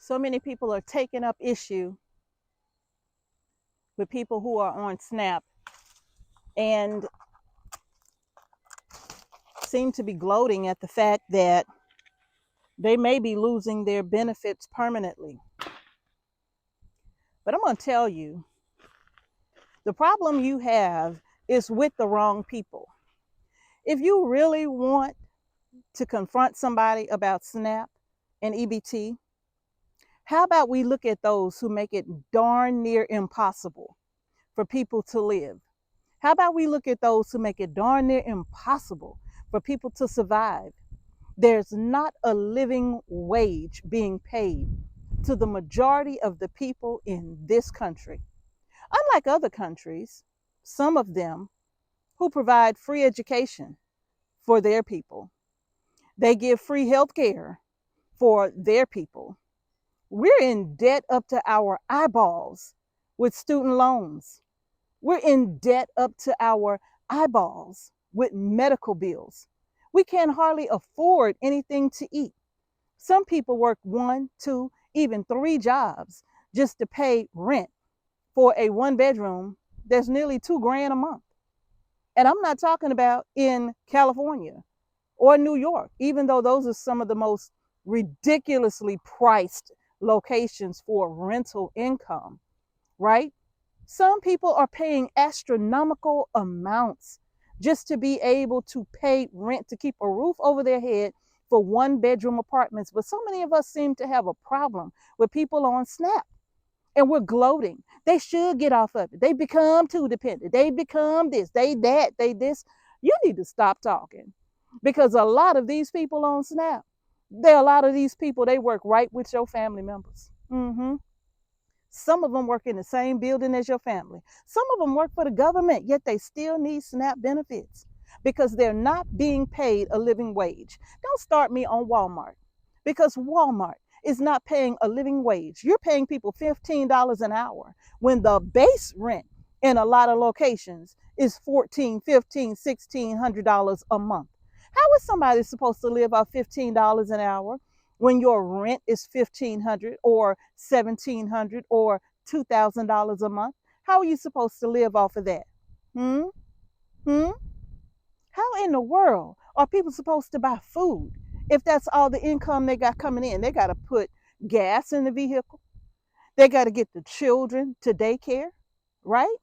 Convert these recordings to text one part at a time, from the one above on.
So many people are taking up issue with people who are on SNAP and seem to be gloating at the fact that they may be losing their benefits permanently. But I'm going to tell you, the problem you have is with the wrong people. If you really want to confront somebody about SNAP and EBT, how about we look at those who make it darn near impossible for people to live? How about we look at those who make it darn near impossible for people to survive? There's not a living wage being paid to the majority of the people in this country. Unlike other countries, some of them who provide free education for their people, they give free health care for their people. We're in debt up to our eyeballs with student loans. We're in debt up to our eyeballs with medical bills. We can hardly afford anything to eat. Some people work 1, 2, even 3 jobs just to pay rent for a 1-bedroom that's nearly $2,000 a month. And I'm not talking about in California or New York, even though those are some of the most ridiculously priced locations for rental income, right? Some people are paying astronomical amounts just to be able to pay rent to keep a roof over their head for 1-bedroom apartments. But so many of us seem to have a problem with people on SNAP, and we're gloating. They should get off of it. They become too dependent. They become this, they that, they this. You need to stop talking, because a lot of these people on SNAP, a lot of these people, they work right with your family members. Some of them work in the same building as your family. Some of them work for the government, yet they still need SNAP benefits because they're not being paid a living wage. Don't start me on Walmart, because Walmart is not paying a living wage. You're paying people $15 an hour when the base rent in a lot of locations is $14, $15, $1,600 a month. How is somebody supposed to live off $15 an hour when your rent is $1,500 or $1,700 or $2,000 a month? How are you supposed to live off of that? Hmm? Hmm? How in the world are people supposed to buy food if that's all the income they got coming in? They got to put gas in the vehicle. They got to get the children to daycare, right?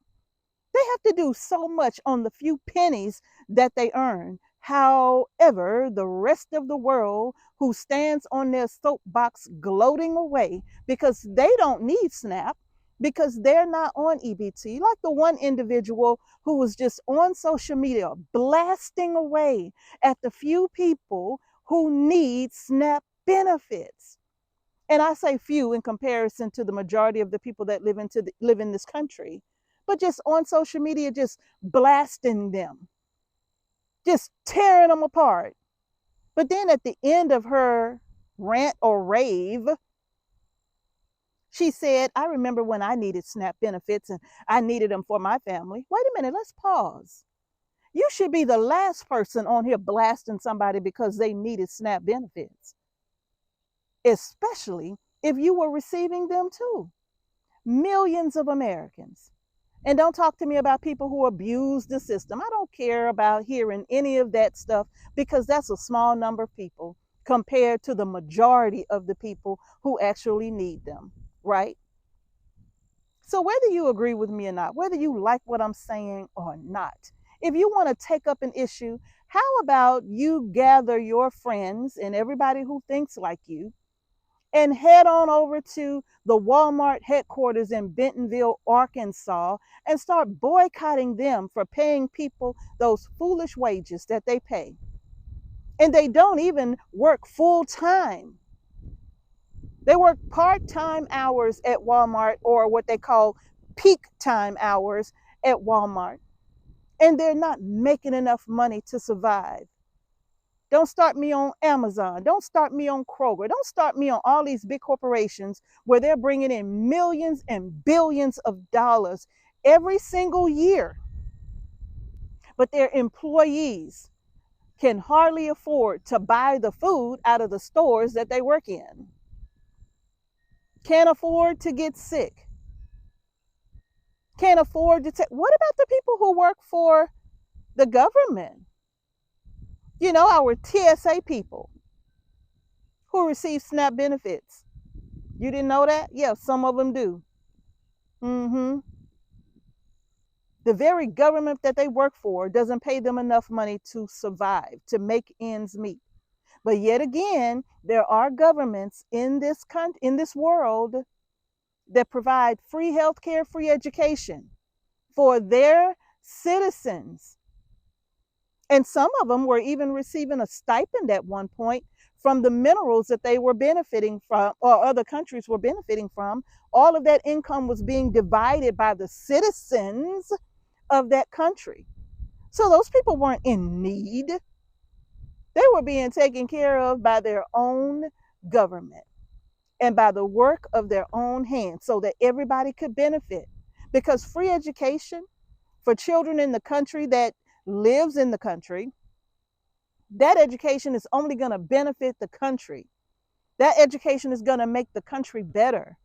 They have to do so much on the few pennies that they earn. However, the rest of the world who stands on their soapbox gloating away because they don't need SNAP, because they're not on EBT, like the one individual who was just on social media blasting away at the few people who need SNAP benefits. And I say few in comparison to the majority of the people that live in this country, but just on social media, just blasting them, just tearing them apart. But then at the end of her rant or rave, she said, I remember when I needed SNAP benefits and I needed them for my family. Wait a minute, let's pause. You should be the last person on here blasting somebody because they needed SNAP benefits, especially if you were receiving them too. Millions of Americans. And don't talk to me about people who abuse the system. I don't care about hearing any of that stuff, because that's a small number of people compared to the majority of the people who actually need them, right? So whether you agree with me or not, whether you like what I'm saying or not, if you want to take up an issue, how about you gather your friends and everybody who thinks like you and head on over to the Walmart headquarters in Bentonville, Arkansas, and start boycotting them for paying people those foolish wages that they pay. And they don't even work full time. They work part-time hours at Walmart, or what they call peak time hours at Walmart. And they're not making enough money to survive. Don't start me on Amazon. Don't start me on Kroger. Don't start me on all these big corporations where they're bringing in millions and billions of dollars every single year. But their employees can hardly afford to buy the food out of the stores that they work in. can't afford to get sick, can't afford to take. What about the people who work for the government? You know, our TSA people who receive SNAP benefits. You didn't know that? Yeah, some of them do. Mm-hmm. The very government that they work for doesn't pay them enough money to survive, to make ends meet. But yet again, there are governments in this world that provide free healthcare, free education for their citizens. And some of them were even receiving a stipend at one point from the minerals that they were benefiting from, or other countries were benefiting from. All of that income was being divided by the citizens of that country. So those people weren't in need. They were being taken care of by their own government and by the work of their own hands so that everybody could benefit. Because free education for children in the country that lives in the country, that education is only going to benefit the country. That education is going to make the country better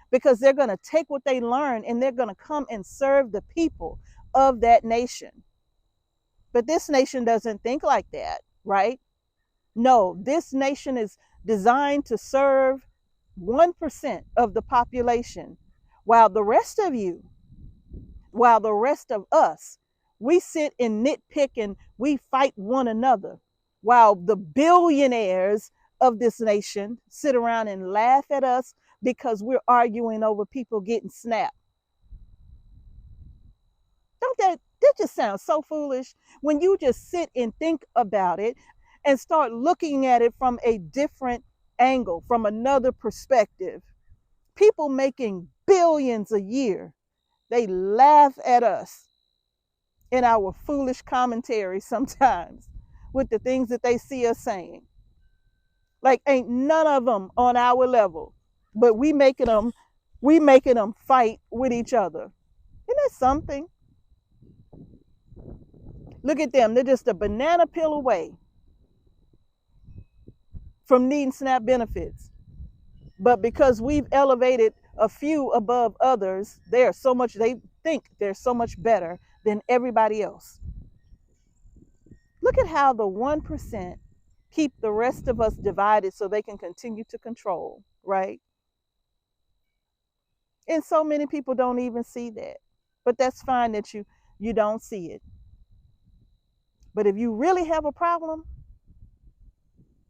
because they're going to take what they learn and they're going to come and serve the people of that nation. But this nation doesn't think like that, right? No, this nation is designed to serve 1% of the population, while the rest of you, while the rest of us, we sit and nitpick and we fight one another, while the billionaires of this nation sit around and laugh at us because we're arguing over people getting SNAP. Don't that just sounds so foolish when you just sit and think about it and start looking at it from a different angle, from another perspective. People making billions a year, they laugh at us in our foolish commentary sometimes with the things that they see us saying. Like ain't none of them on our level, but we making them fight with each other. Isn't that something? Look at them. They're just a banana peel away from needing SNAP benefits. But because we've elevated a few above others, they think they're so much better than everybody else. Look at how the 1% keep the rest of us divided so they can continue to control, right? And so many people don't even see that. But that's fine that you don't see it. But if you really have a problem,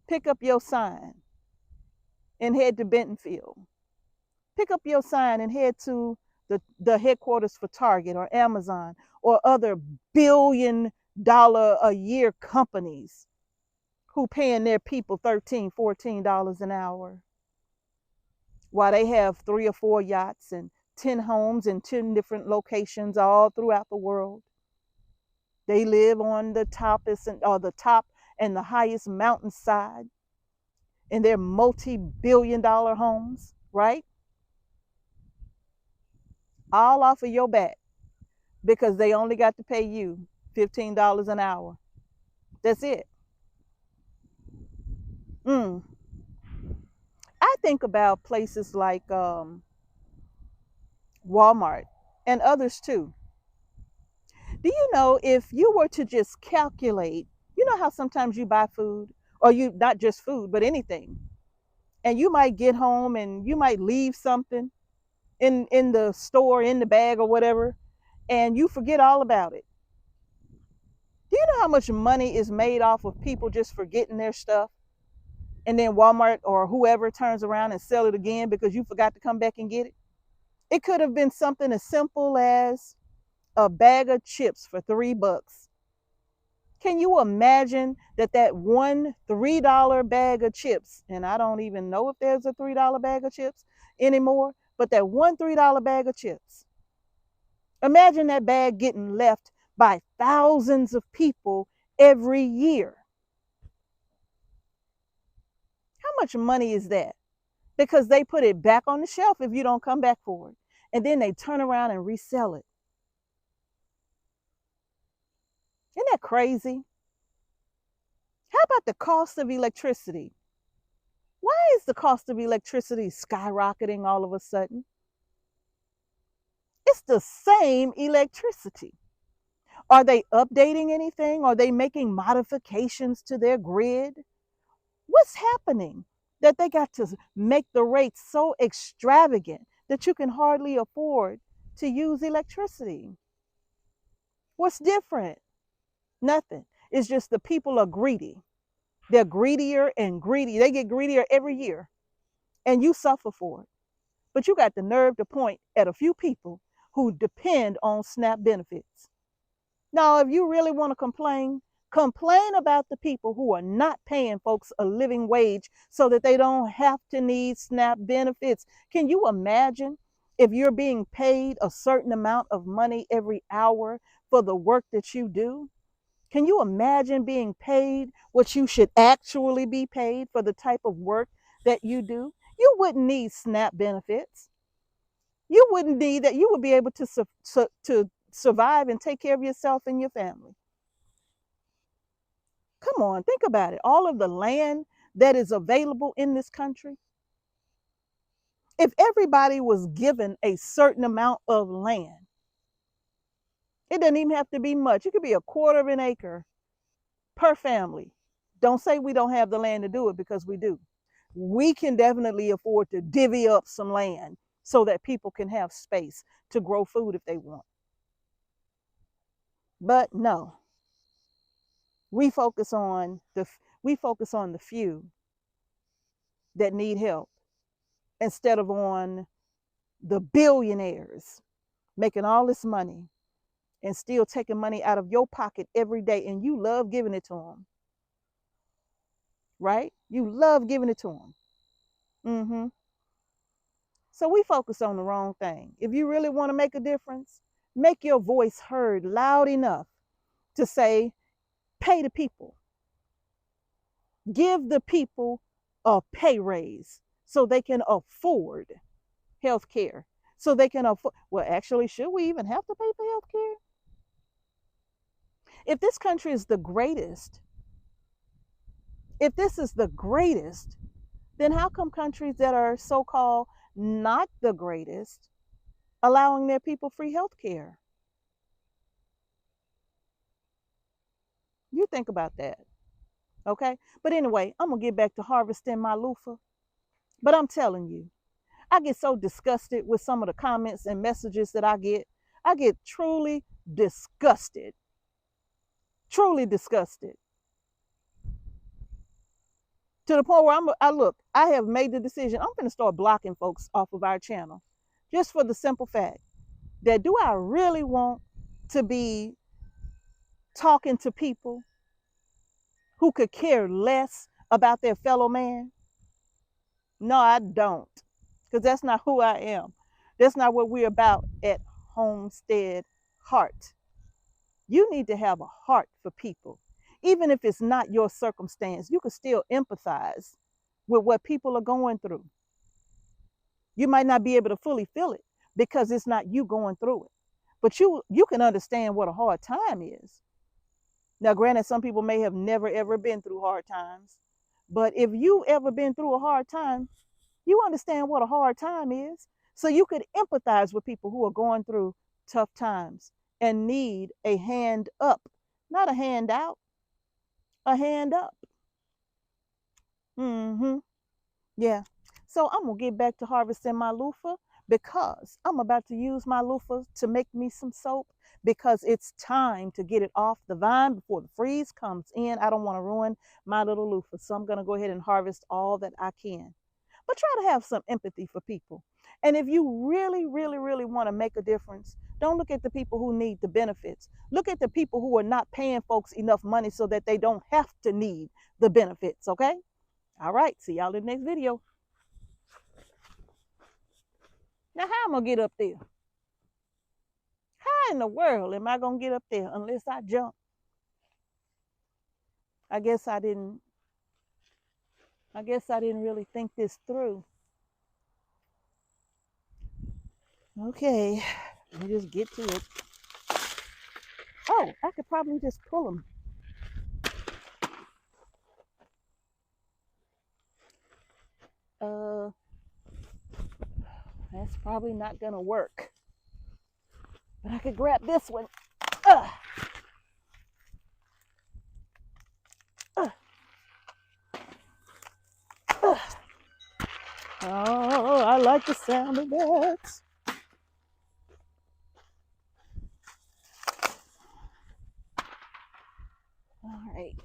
pick up your sign and head to Bentonville. Pick up your sign and head to the headquarters for Target or Amazon or other $1 billion a year companies who paying their people $13, $14 an hour while they have 3 or 4 yachts and 10 homes in 10 different locations all throughout the world. They live on the top and the highest mountainside in their multi-billion-dollar homes, right? All off of your back because they only got to pay you $15 an hour. That's it. Mm. I think about places like Walmart and others too. Do you know if you were to just calculate, you know how sometimes you buy food or you not just food, but anything, and you might get home and you might leave something in the store, in the bag or whatever, and you forget all about it. Do you know how much money is made off of people just forgetting their stuff? And then Walmart or whoever turns around and sell it again because you forgot to come back and get it. It could have been something as simple as a bag of chips for $3. Can you imagine that one $3 bag of chips, and I don't even know if there's a $3 bag of chips anymore, but that one $3 bag of chips, imagine that bag getting left by thousands of people every year. How much money is that? Because they put it back on the shelf if you don't come back for it. And then they turn around and resell it. Isn't that crazy? How about the cost of electricity? Why is the cost of electricity skyrocketing all of a sudden? It's the same electricity. Are they updating anything? Are they making modifications to their grid? What's happening that they got to make the rates so extravagant that you can hardly afford to use electricity? What's different? Nothing. It's just the people are greedy. They're greedier and greedy. They get greedier every year, and you suffer for it. But you got the nerve to point at a few people who depend on SNAP benefits. Now, if you really want to complain, complain about the people who are not paying folks a living wage so that they don't have to need SNAP benefits. Can you imagine if you're being paid a certain amount of money every hour for the work that you do? Can you imagine being paid what you should actually be paid for the type of work that you do? You wouldn't need SNAP benefits. You wouldn't need that. You would be able to survive and take care of yourself and your family. Come on, think about it. All of the land that is available in this country, if everybody was given a certain amount of land, it doesn't even have to be much. It could be a quarter of an acre per family. Don't say we don't have the land to do it, because we do. We can definitely afford to divvy up some land so that people can have space to grow food if they want. But no, we focus on the few that need help instead of on the billionaires making all this money and still taking money out of your pocket every day, and you love giving it to them, right? You love giving it to them. Mm-hmm. So we focus on the wrong thing. If you really want to make a difference, make your voice heard loud enough to say, pay the people. Give the people a pay raise so they can afford health care. So they can afford, well, actually, should we even have to pay for health care? If this country is the greatest, if this is the greatest, then how come countries that are so-called not the greatest allowing their people free health care? You think about that, okay? But anyway, I'm gonna get back to harvesting my loofah. But I'm telling you, I get so disgusted with some of the comments and messages that I get. I get disgusted, truly disgusted, to the point where I have made the decision. I'm going to start blocking folks off of our channel, just for the simple fact that, do I really want to be talking to people who could care less about their fellow man? No, I don't, because that's not who I am. That's not what we're about at Homestead Heart. You need to have a heart for people. Even if it's not your circumstance, you can still empathize with what people are going through. You might not be able to fully feel it because it's not you going through it, but you can understand what a hard time is. Now, granted, some people may have never ever been through hard times, but if you ever been through a hard time, you understand what a hard time is. So you could empathize with people who are going through tough times and need a hand up, not a handout, a hand up. Mm-hmm. Yeah. So I'm gonna get back to harvesting my loofah, because I'm about to use my loofah to make me some soap, because it's time to get it off the vine before the freeze comes in. I don't want to ruin my little loofah. So I'm gonna go ahead and harvest all that I can. But try to have some empathy for people. And if you really, really, really want to make a difference, don't look at the people who need the benefits. Look at the people who are not paying folks enough money so that they don't have to need the benefits, okay? All right, see y'all in the next video. Now, how am I gonna get up there? How in the world am I gonna get up there unless I jump? I guess I didn't really think this through. Okay, let me just get to it. Oh, I could probably just pull them. Uh, that's probably not gonna work. But I could grab this one. Uh, uh, uh. Oh, I like the sound of that. All right.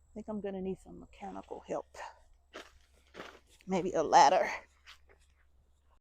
I think I'm gonna need some mechanical help. Maybe a ladder.